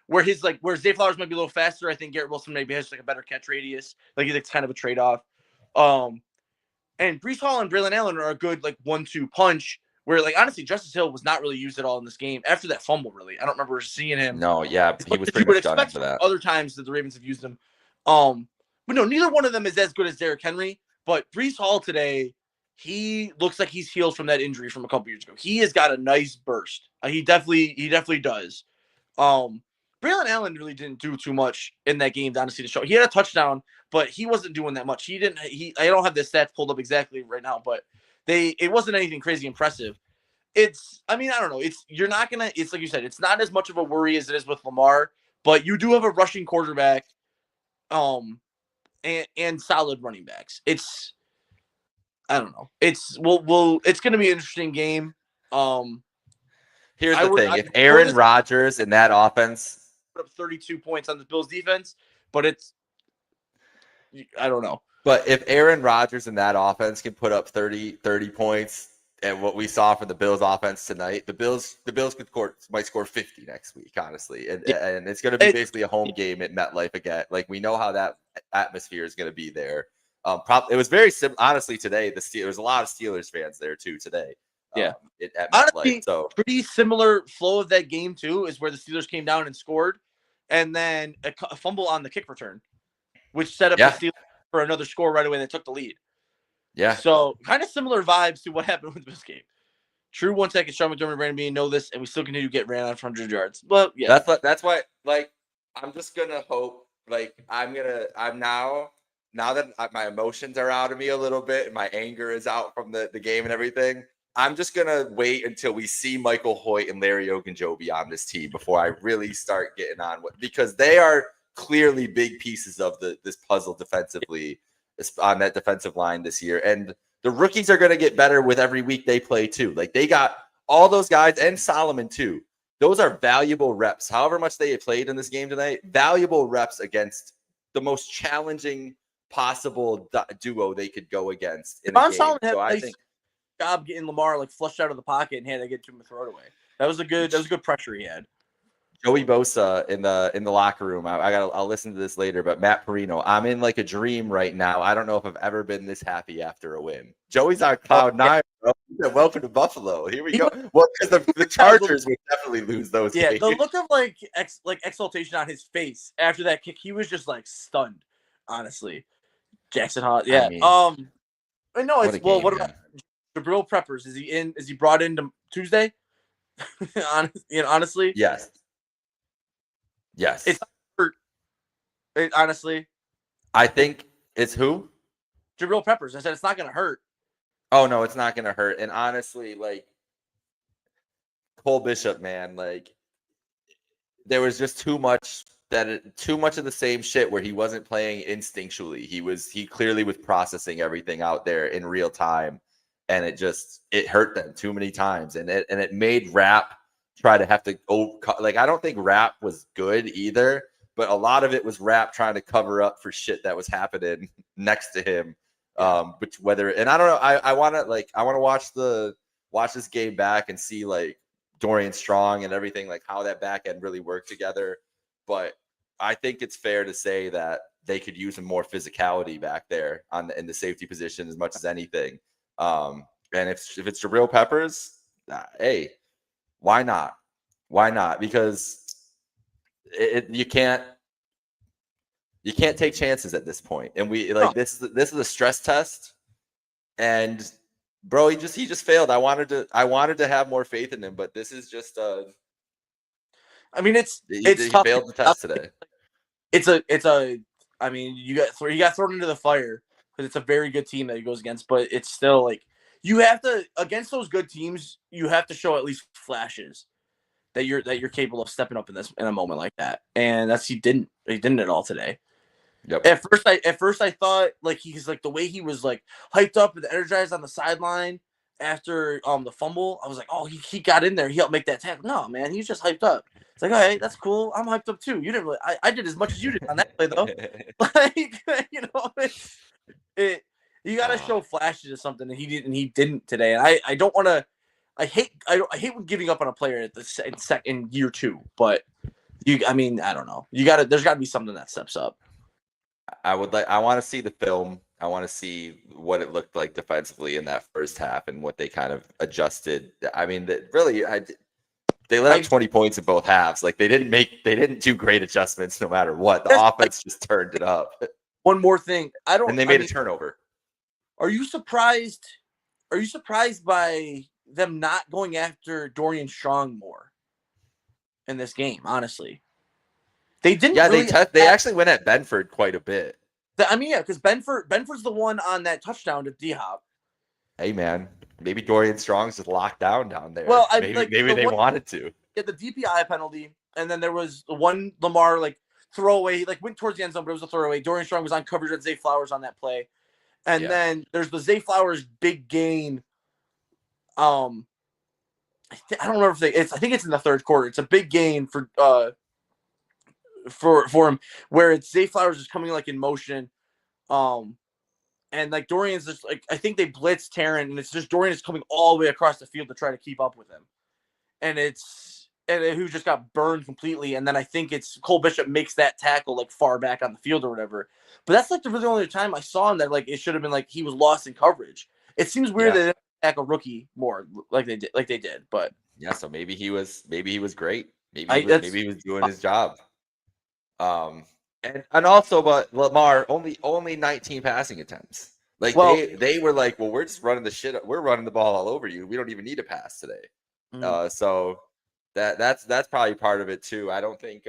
Where Zay Flowers might be a little faster, I think Garrett Wilson maybe has a better catch radius. It's kind of a trade off. And Breece Hall and Braylon Allen are a good 1-2 punch. Where honestly, Justice Hill was not really used at all in this game after that fumble. Really, I don't remember seeing him. No, yeah, he was pretty much done after that. Other times that the Ravens have used him. But no, neither one of them is as good as Derrick Henry. But Breece Hall today, he looks like he's healed from that injury from a couple years ago. He has got a nice burst. He definitely does. Braylon Allen really didn't do too much in that game, honestly, to show. He had a touchdown, but he wasn't doing that much. I don't have the stats pulled up exactly right now, but it wasn't anything crazy impressive. I don't know. It's like you said, it's not as much of a worry as it is with Lamar, but you do have a rushing quarterback, and solid running backs. I don't know. It's going to be an interesting game. Here's the thing: if Aaron Rodgers in that offense put up 32 points on the Bills defense, but I don't know. But if Aaron Rodgers in that offense can put up 30 points, and what we saw from the Bills offense tonight, the Bills might score 50 next week, honestly, and it's going to be basically a home game at MetLife again. We know how that atmosphere is going to be there. It was very honestly today. There was a lot of Steelers fans there too today. Yeah. At MetLife. Honestly, So pretty similar flow of that game too is where the Steelers came down and scored, and then a fumble on the kick return, which set up the Steelers for another score right away. They took the lead. Yeah. So kind of similar vibes to what happened with this game. True 1 second, Sean McDermott, Brandon Beane know this, and we still continue to get ran out for 100 yards. But yeah, that's why. Like, I'm just gonna hope. Like, I'm now that my emotions are out of me a little bit, and my anger is out from the game and everything. I'm just gonna wait until we see Michael Hoyt and Larry Ogunjobi on this team before I really start getting on with, because they are clearly big pieces of this puzzle defensively on that defensive line this year. And the rookies are going to get better with every week they play too. Like, they got all those guys and Solomon too. Those are valuable reps. However much they played in this game tonight, valuable reps against the most challenging possible duo they could go against in a game. Solomon had so I I nice think job getting Lamar like flushed out of the pocket and had to get to him to throw it away. That was a good pressure he had. Joey Bosa in the locker room. I'll listen to this later, but Matt Perino, I'm in like a dream right now. I don't know if I've ever been this happy after a win. Joey's on cloud nine. Bro. Welcome to Buffalo. Here we go. Well, because the Chargers would definitely lose those games. The look of like exultation on his face after that kick, he was just like stunned. Honestly, Jackson Hall. Yeah. I mean, I know it's what about Jabril Peppers? Is he in? Is he brought in Tuesday? Honestly, yes. It's hurt. Honestly, I think it's who? Jabril Peppers. I said it's not going to hurt. Oh no, it's not going to hurt. And honestly, like, Cole Bishop, man, like, there was just too much of the same shit where he wasn't playing instinctually. He clearly was processing everything out there in real time, and it hurt them too many times, and it made Rapp try to have to like, I don't think Rapp was good either, but a lot of it was Rapp trying to cover up for shit that was happening next to him. But and I don't know, I want to watch this game back and see like Dorian Strong and everything, like how that back end really worked together. But I think it's fair to say that they could use some more physicality back there in the safety position as much as anything. And if it's Jabril Peppers, hey, why not? Why not? Because you can't take chances at this point. And this is a stress test. And bro, he just failed. I wanted to have more faith in him, but this is just I mean, he tough. failed the test today. I mean, you got thrown into the fire because it's a very good team that he goes against, but it's still like you have to, against those good teams, you have to show at least flashes that you're capable of stepping up in a moment like that. And he didn't at all today. Yep. At first I thought like he's like the way he was like hyped up and energized on the sideline after the fumble. I was like, oh, he got in there, he helped make that tackle. No, man, he's just hyped up. It's like, all right, that's cool. I'm hyped up too. You didn't really. I did as much as you did on that play though. Like, you got to show flashes of something, and he didn't today. And I don't want to. I hate when giving up on a player at in year two. But I don't know. There's got to be something that steps up. I want to see the film. I want to see what it looked like defensively in that first half and what they kind of adjusted. I mean, they let up 20 points in both halves. Like, they didn't do great adjustments no matter what. The offense just turned it up. One more thing. And they made a turnover. Are you surprised by them not going after Dorian Strong more in this game? Honestly, they didn't. Yeah, they actually went at Benford quite a bit. Because Benford's the one on that touchdown to D-Hop. Hey, man, maybe Dorian Strong's just locked down there. Well, maybe they wanted to. Get the DPI penalty, and then there was the one Lamar throwaway. He went towards the end zone, but it was a throwaway. Dorian Strong was on coverage with Zay Flowers on that play. And then there's the Zay Flowers big gain. I don't remember I think it's in the third quarter. It's a big gain for him, where it's Zay Flowers is coming in motion, and Dorian's just I think they blitzed Taryn, and it's just Dorian is coming all the way across the field to try to keep up with him, and who just got burned completely. And then I think it's Cole Bishop makes that tackle far back on the field or whatever. But that's the really only time I saw him that it should have been he was lost in coverage. It seems weird that back a rookie more like they did. But yeah, so maybe he was great. Maybe he was doing his job. And also, but Lamar only 19 passing attempts. Like they were like, well, we're just running the shit. We're running the ball all over you. We don't even need a pass today. So that's probably part of it too. I don't think.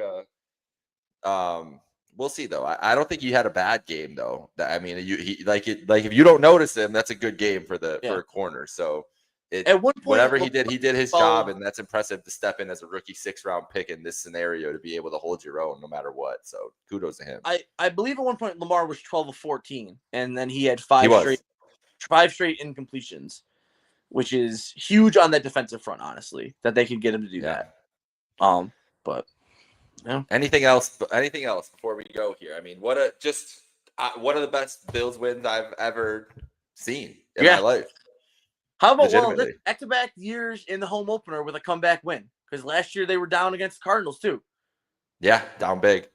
We'll see though. I don't think he had a bad game though. I mean, if you don't notice him, that's a good game for a corner. So at one point, whatever he did his job, and that's impressive to step in as a rookie 6th-round pick in this scenario to be able to hold your own no matter what. So kudos to him. I believe at one point Lamar was 12 of 14, and then he had five straight incompletions, which is huge on that defensive front. Honestly, that they could get him to do that. But yeah. Anything else before we go here? I mean, one of the best Bills wins I've ever seen in my life. How about back-to-back years in the home opener with a comeback win? Because last year they were down against the Cardinals too. Yeah, down big.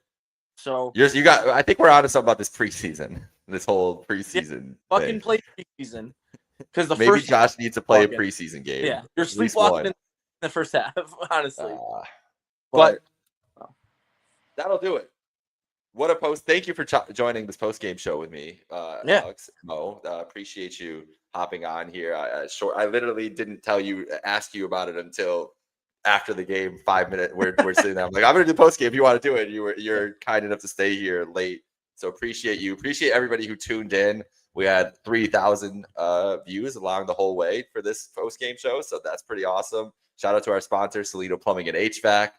So I think we're on to something about this preseason. This whole preseason. Fucking play preseason. Because maybe Josh needs to play a preseason game. Yeah, you're sleepwalking in the first half, honestly. But that'll do it. What a post! Thank you for joining this post-game show with me, Alex. Mo, appreciate you hopping on here. I literally didn't ask you about it until after the game. 5 minutes, we're sitting there. I'm like, I'm gonna do post-game. If you want to do it, you're kind enough to stay here late. So appreciate you. Appreciate everybody who tuned in. We had 3,000 views along the whole way for this post-game show, so that's pretty awesome. Shout out to our sponsor, Salino Plumbing and HVAC.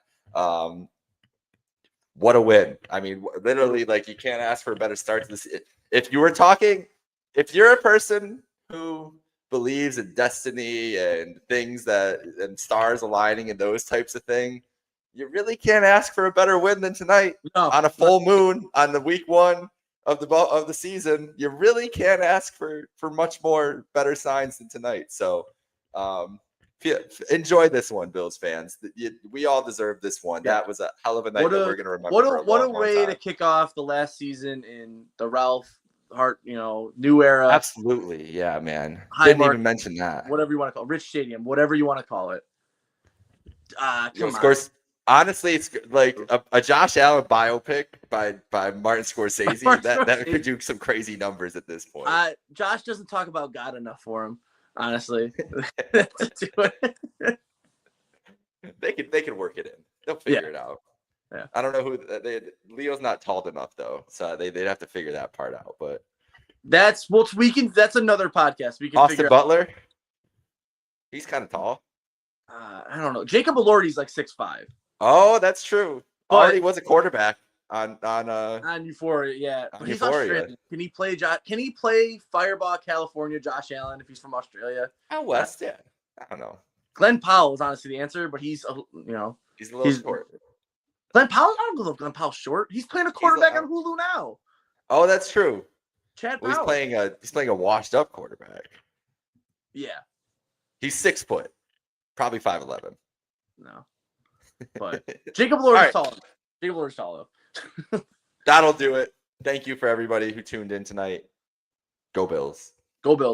What a win. I mean, literally, like, you can't ask for a better start to this. If you're a person who believes in destiny and things and stars aligning and those types of things, you really can't ask for a better win than tonight. On a full moon on the week 1 of the season. You really can't ask for much more better signs than tonight. So enjoy this one, Bills fans. We all deserve this one. Yeah. That was a hell of a night that we're going to remember. What a way to kick off the last season in the Ralph Hart, new era. Absolutely. Yeah, man. Didn't even mention that. Whatever you want to call it. Rich Stadium, whatever you want to call it. Of course, honestly, it's like a Josh Allen biopic by Martin Scorsese. That could do some crazy numbers at this point. Josh doesn't talk about God enough for him. Honestly, they can work it in. They'll figure it out. Yeah. I don't know who Leo's not tall enough though, so they'd have to figure that part out. But that's another podcast. We can Austin Butler. He's kind of tall. I don't know. Jacob Elordi's like 6'5". Oh, that's true. Already was a quarterback on Euphoria, yeah. But he's Australian. Can he play Can he play Fireball California Josh Allen if he's from Australia? Out west, yeah. I don't know. Glenn Powell is honestly the answer, but he's he's a little short. Glenn Powell, I don't know if Glenn Powell's short. He's playing a quarterback on Hulu now. Oh, that's true. Chad Powell. He's playing a washed up quarterback. Yeah. He's 6 foot. Probably 5'11". No. But Jacob Elordi's tall. Jacob Elordi's tall though. That'll do it. Thank you for everybody who tuned in tonight. Go Bills. Go Bills.